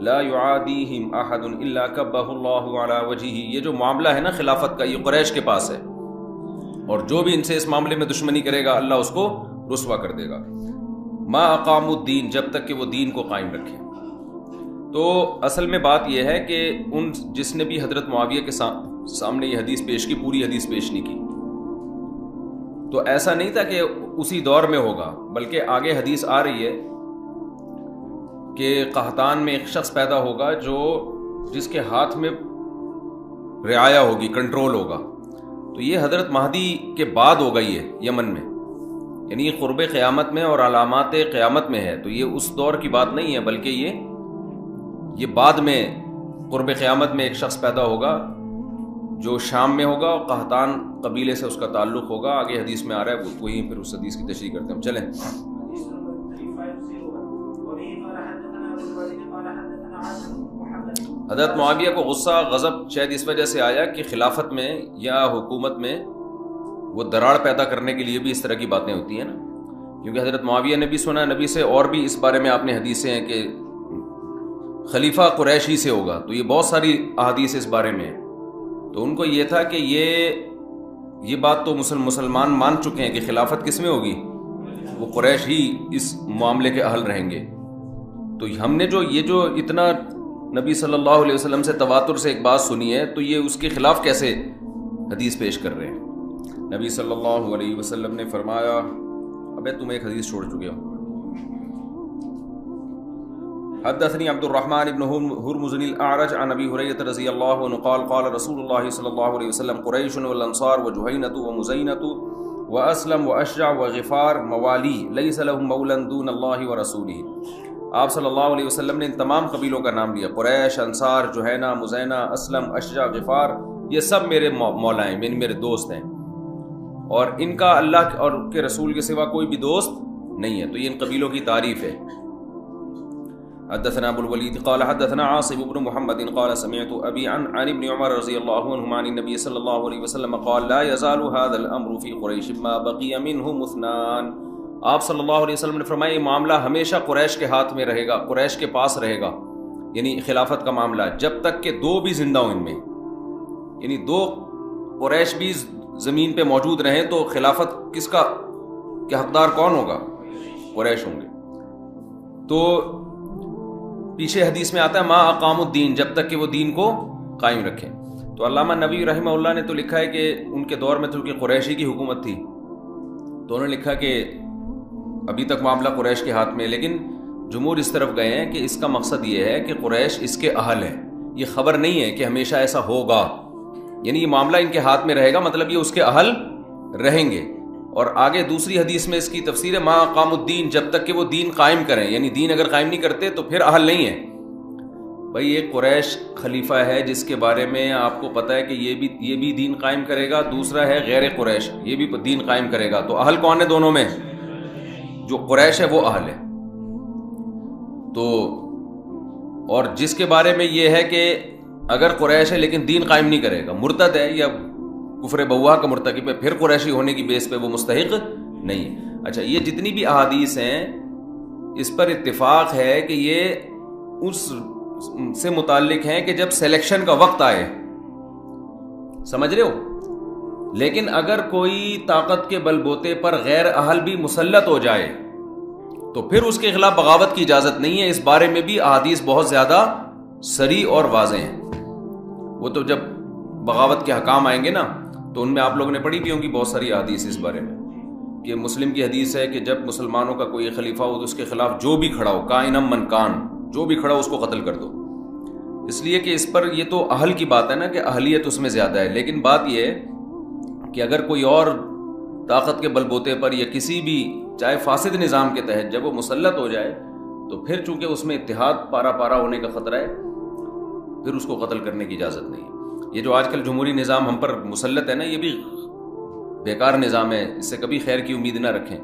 لا يعاديهم احد الا كبه الله على وجهه. یہ جو معاملہ ہے نا خلافت کا، یہ قریش کے پاس ہے، اور جو بھی ان سے اس معاملے میں دشمنی کرے گا اللہ اس کو رسوا کر دے گا. ما اقاموا الدین، جب تک کہ وہ دین کو قائم رکھیں. تو اصل میں بات یہ ہے کہ جس نے بھی حضرت معاویہ کے سامنے یہ حدیث پیش کی، پوری حدیث پیش نہیں کی، تو ایسا نہیں تھا کہ اسی دور میں ہوگا، بلکہ آگے حدیث آ رہی ہے کہ قحطان میں ایک شخص پیدا ہوگا جس کے ہاتھ میں رعایا ہوگی، کنٹرول ہوگا. تو یہ حضرت مہدی کے بعد ہوگا، یہ یمن میں، یعنی یہ قرب قیامت میں اور علامات قیامت میں ہے. تو یہ اس دور کی بات نہیں ہے، بلکہ یہ بعد میں قرب قیامت میں ایک شخص پیدا ہوگا جو شام میں ہوگا، اور قحطان قبیلے سے اس کا تعلق ہوگا. آگے حدیث میں آ رہا ہے، وہیں پھر اس حدیث کی تشریح کرتے ہیں. ہم چلیں. حضرت معاویہ کو غصہ غضب شاید اس وجہ سے آیا کہ خلافت میں یا حکومت میں وہ دراڑ پیدا کرنے کے لیے بھی اس طرح کی باتیں ہوتی ہیں نا، کیونکہ حضرت معاویہ نے بھی سنا نبی سے، اور بھی اس بارے میں آپ نے حدیثیں ہیں کہ خلیفہ قریشی سے ہوگا. تو یہ بہت ساری احادیث اس بارے میں ہیں. تو ان کو یہ تھا کہ یہ بات تو مسلمان مان چکے ہیں کہ خلافت کس میں ہوگی، وہ قریش ہی اس معاملے کے اہل رہیں گے. تو ہم نے جو اتنا نبی صلی اللہ علیہ وسلم سے تواتر سے ایک بات سنی ہے، تو یہ اس کے خلاف کیسے حدیث پیش کر رہے ہیں. نبی صلی اللہ علیہ وسلم نے فرمایا، ابے تم ایک حدیث چھوڑ چکے ہو. حدثني عبد الرحمن بن هرمز الأعرج عن أبي هريرة رضي الله عنه قال قال رسول الله صلى الله عليه وسلم قريش والأنصار وجهينة ومزينة وأسلم وأشجع وغفار موالي ليس لهم مولا دون الله ورسوله. آپ صلی اللہ علیہ وسلم نے ان تمام قبیلوں کا نام لیا، قریش، انصار، جوہینہ، مزینہ، اسلم، اشجع، غفار، یہ سب میرے مولا ہیں، میرے دوست ہیں، اور ان کا اللہ اور کے رسول کے سوا کوئی بھی دوست نہیں ہے. تو یہ ان قبیلوں کی تعریف ہے. حدثنا ابو الولید قال حدثنا عاصم بن محمد قال سمعت ابي عن ابن عمر رضي الله عنهما عن النبي صلى الله عليه وسلم قال لا يزال هذا الامر في قريش ما بقي منهم اثنان. آپ صلی اللہ علیہ وسلم نے فرمایا یہ معاملہ ہمیشہ قریش کے ہاتھ میں رہے گا، قریش کے پاس رہے گا، یعنی خلافت کا معاملہ، جب تک کہ دو بھی زندہ ہوں ان میں، یعنی دو قریش بھی زمین پہ موجود رہیں تو خلافت کس کا کہ حقدار کون ہوگا؟ قریش ہوں گے. تو پیچھے حدیث میں آتا ہے ما اقام الدین، جب تک کہ وہ دین کو قائم رکھیں. تو علامہ نووی رحمہ اللہ نے تو لکھا ہے کہ ان کے دور میں تو کہ قریشی کی حکومت تھی، تو انہوں نے لکھا کہ ابھی تک معاملہ قریش کے ہاتھ میں، لیکن جمہور اس طرف گئے ہیں کہ اس کا مقصد یہ ہے کہ قریش اس کے اہل ہے. یہ خبر نہیں ہے کہ ہمیشہ ایسا ہوگا، یعنی یہ معاملہ ان کے ہاتھ میں رہے گا، مطلب یہ اس کے اہل رہیں گے. اور آگے دوسری حدیث میں اس کی تفسیر ہے ما اقام الدین، جب تک کہ وہ دین قائم کریں، یعنی دین اگر قائم نہیں کرتے تو پھر اہل نہیں ہے. بھائی ایک قریش خلیفہ ہے جس کے بارے میں آپ کو پتہ ہے کہ یہ بھی دین قائم کرے گا، دوسرا ہے غیر قریش، یہ بھی دین قائم کرے گا. تو اہل کون ہے دونوں میں؟ جو قریش ہے وہ اہل ہے. تو اور جس کے بارے میں یہ ہے کہ اگر قریش ہے لیکن دین قائم نہیں کرے گا، مرتد ہے یا کفر بواہ کا مرتکب ہے، پھر قریشی ہونے کی بیس پہ وہ مستحق نہیں ہے. اچھا، یہ جتنی بھی احادیث ہیں اس پر اتفاق ہے کہ یہ اس سے متعلق ہیں کہ جب سلیکشن کا وقت آئے، سمجھ رہے ہو. لیکن اگر کوئی طاقت کے بل بوتے پر غیر اہل بھی مسلط ہو جائے تو پھر اس کے خلاف بغاوت کی اجازت نہیں ہے. اس بارے میں بھی احادیث بہت زیادہ صریح اور واضح ہیں. وہ تو جب بغاوت کے حکام آئیں گے نا تو ان میں آپ لوگوں نے پڑھی بھی ہوں گی بہت ساری احادیث اس بارے میں، کہ مسلم کی حدیث ہے کہ جب مسلمانوں کا کوئی خلیفہ ہو تو اس کے خلاف جو بھی کھڑا ہو، کائنم من کان، جو بھی کھڑا ہو اس کو قتل کر دو. اس لیے کہ اس پر یہ تو اہل کی بات ہے نا کہ اہلیت اس میں زیادہ ہے. لیکن بات یہ ہے کہ اگر کوئی اور طاقت کے بل بوتے پر یا کسی بھی چاہے فاسد نظام کے تحت جب وہ مسلط ہو جائے تو پھر چونکہ اس میں اتحاد پارا پارا ہونے کا خطرہ ہے، پھر اس کو قتل کرنے کی اجازت نہیں ہے. یہ جو آج کل جمہوری نظام ہم پر مسلط ہے نا، یہ بھی بیکار نظام ہے، اس سے کبھی خیر کی امید نہ رکھیں.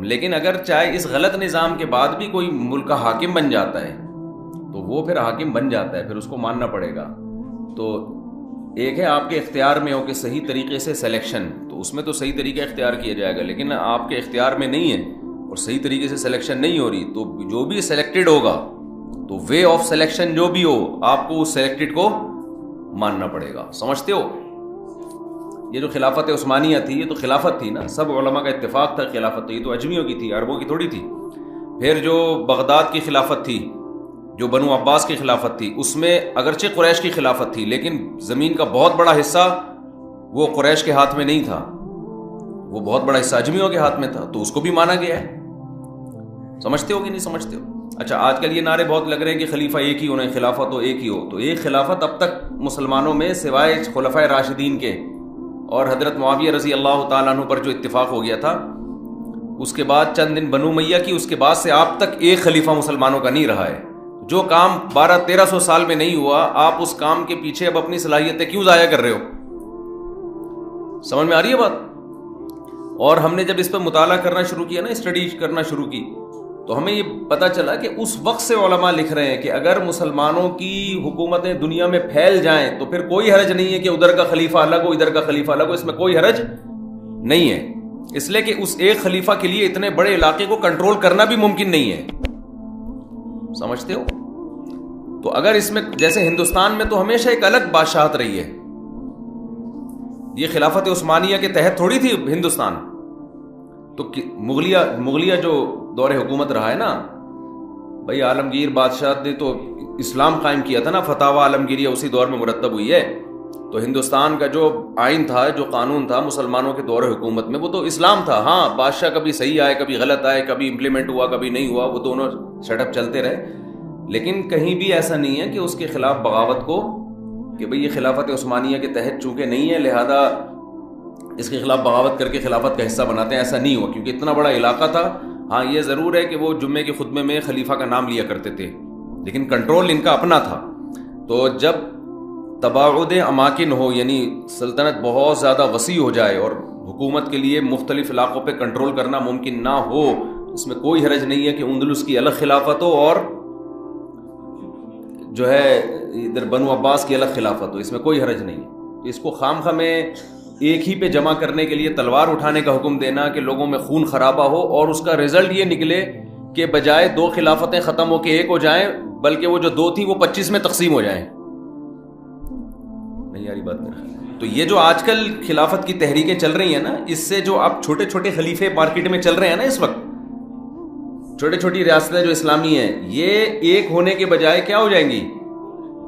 لیکن اگر چاہے اس غلط نظام کے بعد بھی کوئی ملک کا حاکم بن جاتا ہے تو وہ پھر حاکم بن جاتا ہے، پھر اس کو ماننا پڑے گا. تو ایک ہے آپ کے اختیار میں ہو کہ صحیح طریقے سے سلیکشن، تو اس میں تو صحیح طریقہ اختیار کیا جائے گا. لیکن آپ کے اختیار میں نہیں ہے اور صحیح طریقے سے سلیکشن نہیں ہو رہی تو جو بھی سلیکٹڈ ہوگا تو وے آف سلیکشن جو بھی ہو آپ کو اس سلیکٹڈ کو ماننا پڑے گا. سمجھتے ہو؟ یہ جو خلافت عثمانیہ تھی یہ تو خلافت تھی نا, سب علماء کا اتفاق تھا خلافت تو یہ تو اجمیوں کی تھی, عربوں کی تھوڑی تھی. پھر جو بغداد کی خلافت تھی, جو بنو عباس کی خلافت تھی, اس میں اگرچہ قریش کی خلافت تھی لیکن زمین کا بہت بڑا حصہ وہ قریش کے ہاتھ میں نہیں تھا, وہ بہت بڑا حصہ اجمیوں کے ہاتھ میں تھا, تو اس کو بھی مانا گیا ہے. سمجھتے ہو کہ نہیں سمجھتے ہو؟ اچھا, آج کل یہ نعرے بہت لگ رہے ہیں کہ خلیفہ ایک ہی ہونا ہے, خلافت تو ایک ہی ہو. تو ایک خلافت اب تک مسلمانوں میں سوائے خلفائے راشدین کے اور حضرت معاویہ رضی اللہ تعالیٰ عنہ پر جو اتفاق ہو گیا تھا, اس کے بعد چند دن بنو امیہ کی, اس کے بعد سے آپ تک ایک خلیفہ مسلمانوں کا نہیں رہا ہے. جو کام 1200-1300 سال میں نہیں ہوا, آپ اس کام کے پیچھے اب اپنی صلاحیتیں کیوں ضائع کر رہے ہو؟ سمجھ میں آ رہی ہے بات؟ اور ہم نے جب اس پہ مطالعہ کرنا شروع کیا نا, اسٹڈی کرنا شروع کی, تو ہمیں یہ پتہ چلا کہ اس وقت سے علماء لکھ رہے ہیں کہ اگر مسلمانوں کی حکومتیں دنیا میں پھیل جائیں تو پھر کوئی حرج نہیں ہے کہ ادھر کا خلیفہ الگ ہو ادھر کا خلیفہ الگ ہو, اس میں کوئی حرج نہیں ہے. اس لیے کہ اس ایک خلیفہ کے لیے اتنے بڑے علاقے کو کنٹرول کرنا بھی ممکن نہیں ہے. سمجھتے ہو؟ تو اگر اس میں جیسے ہندوستان میں تو ہمیشہ ایک الگ بادشاہت رہی ہے, یہ خلافت عثمانیہ کے تحت تھوڑی تھی ہندوستان. تو مغلیہ جو دور حکومت رہا ہے نا بھائی, عالمگیر بادشاہ نے تو اسلام قائم کیا تھا نا, فتاوی عالمگیریہ اسی دور میں مرتب ہوئی ہے. تو ہندوستان کا جو آئین تھا, جو قانون تھا مسلمانوں کے دور حکومت میں, وہ تو اسلام تھا. ہاں, بادشاہ کبھی صحیح آئے کبھی غلط آئے, کبھی امپلیمنٹ ہوا کبھی نہیں ہوا, وہ دونوں سیٹ اپ چلتے رہے. لیکن کہیں بھی ایسا نہیں ہے کہ اس کے خلاف بغاوت کو, کہ بھئی یہ خلافت عثمانیہ کے تحت چونکہ نہیں ہے لہذا اس کے خلاف بغاوت کر کے خلافت کا حصہ بناتے ہیں. ایسا نہیں ہوا کیونکہ اتنا بڑا علاقہ تھا. ہاں, یہ ضرور ہے کہ وہ جمعے کے خطبے میں خلیفہ کا نام لیا کرتے تھے لیکن کنٹرول ان کا اپنا تھا. تو جب تباعد اماکن ہو, یعنی سلطنت بہت زیادہ وسیع ہو جائے اور حکومت کے لیے مختلف علاقوں پہ کنٹرول کرنا ممکن نہ ہو, اس میں کوئی حرج نہیں ہے کہ اندلس کی الگ خلافت ہو اور جو ہے ادھر بنو عباس کی الگ خلافت ہو, اس میں کوئی حرج نہیں ہے. اس کو خام خواہ میں ایک ہی پہ جمع کرنے کے لیے تلوار اٹھانے کا حکم دینا کہ لوگوں میں خون خرابہ ہو, اور اس کا رزلٹ یہ نکلے کہ بجائے 2 خلافتیں ختم ہو کے ایک ہو جائیں بلکہ وہ جو 2 تھیں وہ 25 میں تقسیم ہو جائیں. نہیں یاری بات میرا. تو یہ جو آج کل خلافت کی تحریکیں چل رہی ہیں نا, اس سے جو اب چھوٹے چھوٹے خلیفے مارکیٹ میں چل رہے ہیں نا اس وقت, چھوٹے چھوٹی ریاستیں جو اسلامی ہیں, یہ ایک ہونے کے بجائے کیا ہو جائیں گی,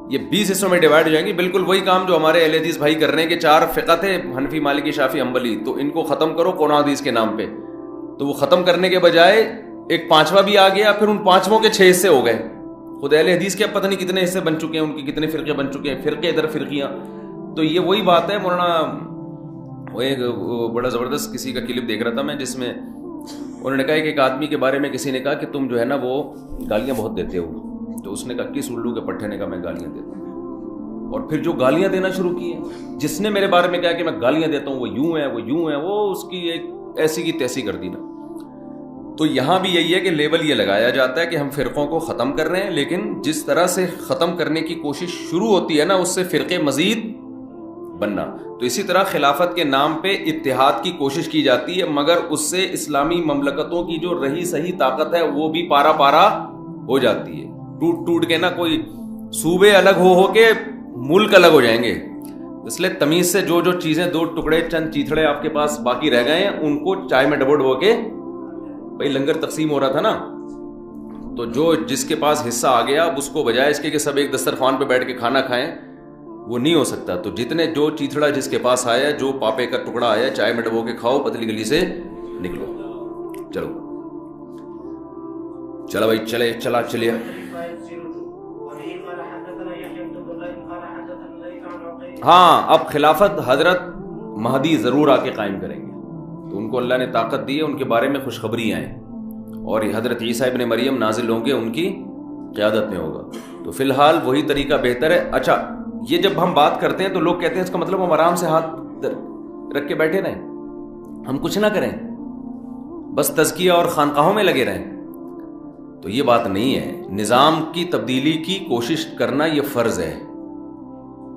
یہ 20 حصوں میں ڈیوائڈ ہو جائیں گی. بالکل وہی کام جو ہمارے اہل حدیث بھائی کر رہے ہیں کہ 4 فقہ تھے, حنفی مالکی شافعی حنبلی, تو ان کو ختم کرو قرآن حدیث کے نام پہ. تو وہ ختم کرنے کے بجائے ایک 5واں بھی آ گیا, پھر ان 5ووں کے 6 حصے ہو گئے. خود اہل حدیث کے اب پتہ نہیں کتنے حصے بن چکے ہیں, ان کے کتنے فرقے بن چکے ہیں, فرقے ادھر فرقیاں. تو یہ وہی بات ہے. مولانا وہ ایک بڑا زبردست کسی کا کلپ دیکھ رہا تھا میں, جس میں انہوں نے کہا کہ ایک آدمی کے بارے میں کسی نے کہا کہ تم جو ہے نا وہ گالیاں بہت دیتے ہو. تو اس نے کہا کس الو کے پٹھے نے کہا میں گالیاں دیتا ہوں. اور پھر جو گالیاں دینا شروع کی ہیں, جس نے میرے بارے میں کہا کہ میں گالیاں دیتا ہوں وہ یوں ہے وہ یوں ہے, وہ اس کی ایک ایسی کی تیسی کر دی نا. تو یہاں بھی یہی ہے کہ لیبل یہ لگایا جاتا ہے کہ ہم فرقوں کو ختم کر رہے ہیں, لیکن جس طرح سے ختم کرنے کی کوشش شروع ہوتی ہے نا, اس سے فرقے مزید بننا. تو اسی طرح خلافت کے نام پہ اتحاد کی کوشش کی جاتی ہے, مگر اس سے اسلامی مملکتوں کی جو رہی صحیح طاقت ہے وہ بھی پارا پارا ہو جاتی ہے. ٹوٹ ٹوٹ کے نا کوئی صوبے الگ ہو کے ملک الگ ہو جائیں گے. اس لیے تمیز سے جو جو چیزیں 2 ٹکڑے چند چیتھڑے آپ کے پاس باقی رہ گئے ہیں, ان کو چائے میں ڈبو ڈبو کے, بھائی لنگر تقسیم ہو رہا تھا نا, تو جو جس کے پاس حصہ آ گیا اب اس کو بجائے اس کے کہ سب ایک دسترخوان پہ بیٹھ کے کھانا کھائیں, وہ نہیں ہو سکتا. تو جتنے جو چیتھڑا جس کے پاس آیا, جو پاپے کا ٹکڑا آیا, چائے میں ڈبو کے کھاؤ, پتلی گلی سے نکلو. چلو چلو بھائی چلیے. ہاں, اب خلافت حضرت مہدی ضرور آ کے قائم کریں گے, تو ان کو اللہ نے طاقت دی ہے, ان کے بارے میں خوشخبری آئیں, اور یہ حضرت عیسیٰ ابن مریم نازل ہوں گے, ان کی قیادت میں ہوگا. تو فی الحال وہی طریقہ بہتر ہے. اچھا, یہ جب ہم بات کرتے ہیں تو لوگ کہتے ہیں اس کا مطلب ہم آرام سے ہاتھ رکھ کے بیٹھے رہیں, ہم کچھ نہ کریں, بس تزکیہ اور خانقاہوں میں لگے رہیں. تو یہ بات نہیں ہے. نظام کی تبدیلی کی کوشش کرنا یہ فرض ہے.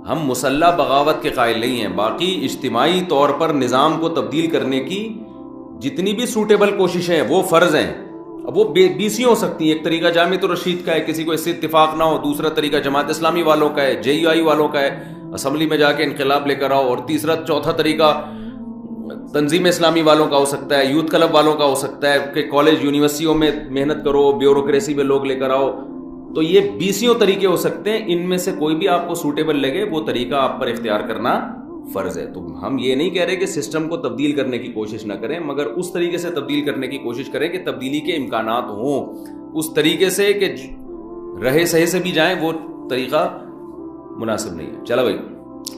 ہم مسلح بغاوت کے قائل نہیں ہیں. باقی اجتماعی طور پر نظام کو تبدیل کرنے کی جتنی بھی سوٹیبل کوششیں ہیں وہ فرض ہیں. اب وہ 20 ہو سکتی ہیں. ایک طریقہ جامعۃ الرشید کا ہے, کسی کو اس سے اتفاق نہ ہو. دوسرا طریقہ جماعت اسلامی والوں کا ہے, JUI والوں کا ہے, اسمبلی میں جا کے انقلاب لے کر آؤ. اور تیسرا چوتھا طریقہ تنظیم اسلامی والوں کا ہو سکتا ہے, یوتھ کلب والوں کا ہو سکتا ہے کہ کالج یونیورسٹیوں میں محنت کرو, بیوروکریسی میں لوگ لے کر آؤ. تو یہ 20 طریقے ہو سکتے ہیں. ان میں سے کوئی بھی آپ کو سوٹیبل لگے وہ طریقہ آپ پر اختیار کرنا فرض ہے. تو ہم یہ نہیں کہہ رہے کہ سسٹم کو تبدیل کرنے کی کوشش نہ کریں, مگر اس طریقے سے تبدیل کرنے کی کوشش کریں کہ تبدیلی کے امکانات ہوں. اس طریقے سے کہ رہے صحیح سے بھی جائیں, وہ طریقہ مناسب نہیں ہے. چلو بھائی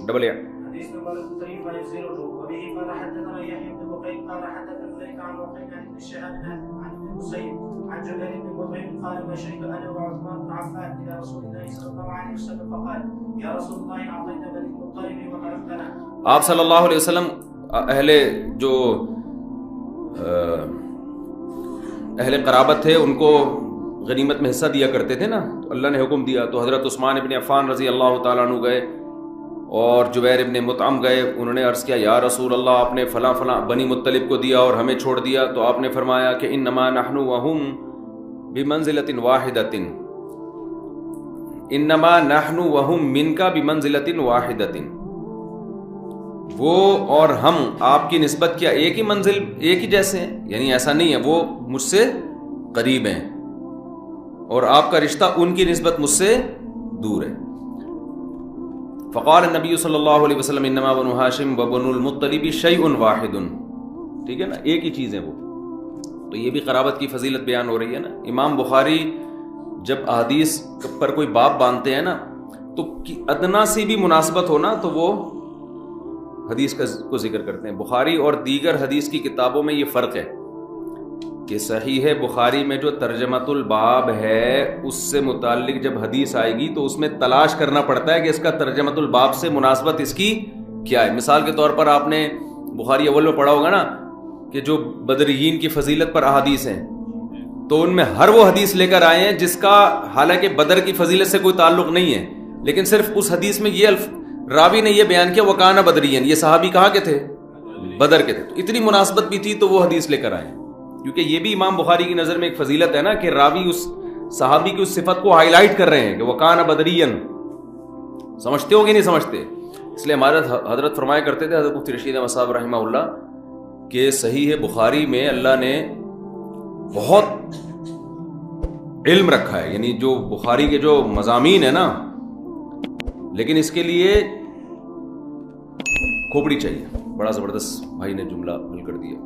ڈبل اے. حدیث نمبر 3502 وبه قال حدثنا يحيى بن بكير قال حدثنا ليث عن وقيع بن شهاب عن ابن مسيب عن جبير بن مطعم قال مشيت انا وعثمان بن عفان الى رسول الله صلى الله عليه وسلم فقال يا رسول الله اعطيت بني المطلب وتركتنا. آپ صلی اللہ علیہ وسلم اہل قرابت تھے ان کو غنیمت میں حصہ دیا کرتے تھے نا, تو اللہ نے حکم دیا. تو حضرت عثمان ابن عفان رضی اللہ تعالیٰ عنہ گئے اور جبیر ابن مطعم گئے. انہوں نے عرض کیا یا رسول اللہ آپ نے فلاں فلاں بنی مطلب کو دیا اور ہمیں چھوڑ دیا. تو آپ نے فرمایا کہ انما نحن وهم بمنزلۃ واحدۃ, انما نحن وهم منک بمنزلۃ واحدۃ. وہ اور ہم آپ کی نسبت کیا ایک ہی منزل ایک ہی جیسے ہیں, یعنی ایسا نہیں ہے, وہ مجھ سے قریب ہیں اور آپ کا رشتہ ان کی نسبت مجھ سے دور ہے. فقال النبی صلی اللہ علیہ وسلم انما بنو ہاشم وبنو المطلب شیء واحد. ٹھیک ہے نا, ایک ہی چیز ہے وہ. تو یہ بھی قرابت کی فضیلت بیان ہو رہی ہے نا. امام بخاری جب احادیث پر کوئی باب باندھتے ہیں نا, تو ادنا سی بھی مناسبت ہونا تو وہ حدیث کو ذکر کرتے ہیں. بخاری اور دیگر حدیث کی کتابوں میں یہ فرق ہے کہ صحیح بخاری میں جو ترجمۃ الباب ہے اس سے متعلق جب حدیث آئے گی تو اس میں تلاش کرنا پڑتا ہے کہ اس کا ترجمۃ الباب سے مناسبت اس کی کیا ہے. مثال کے طور پر آپ نے بخاری اول میں پڑھا ہوگا نا کہ جو بدریین کی فضیلت پر احادیث ہیں, تو ان میں ہر وہ حدیث لے کر آئے ہیں جس کا حالانکہ بدر کی فضیلت سے کوئی تعلق نہیں ہے, لیکن صرف اس حدیث میں یہ راوی نے یہ بیان کیا وکانہ بدرین, یہ صحابی کہاں کے تھے, بدر کے تھے. تو اتنی مناسبت بھی تھی تو وہ حدیث لے کر آئے, کیونکہ یہ بھی امام بخاری کی نظر میں ایک فضیلت ہے نا کہ راوی اس صحابی کی اس صفت کو ہائی لائٹ کر رہے ہیں کہ وکانہ بدرین. سمجھتے ہو کہ نہیں سمجھتے؟ اس لیے ہمارے حضرت فرمایا کرتے تھے, حضرت مفتی رشید احمد صاحب رحمہ اللہ, کہ صحیح بخاری میں اللہ نے بہت علم رکھا ہے, یعنی جو بخاری کے جو مضامین ہیں نا, لیکن اس کے لیے کھوپڑی چاہیے. بڑا زبردست بھائی نے جملہ حل کر دیا.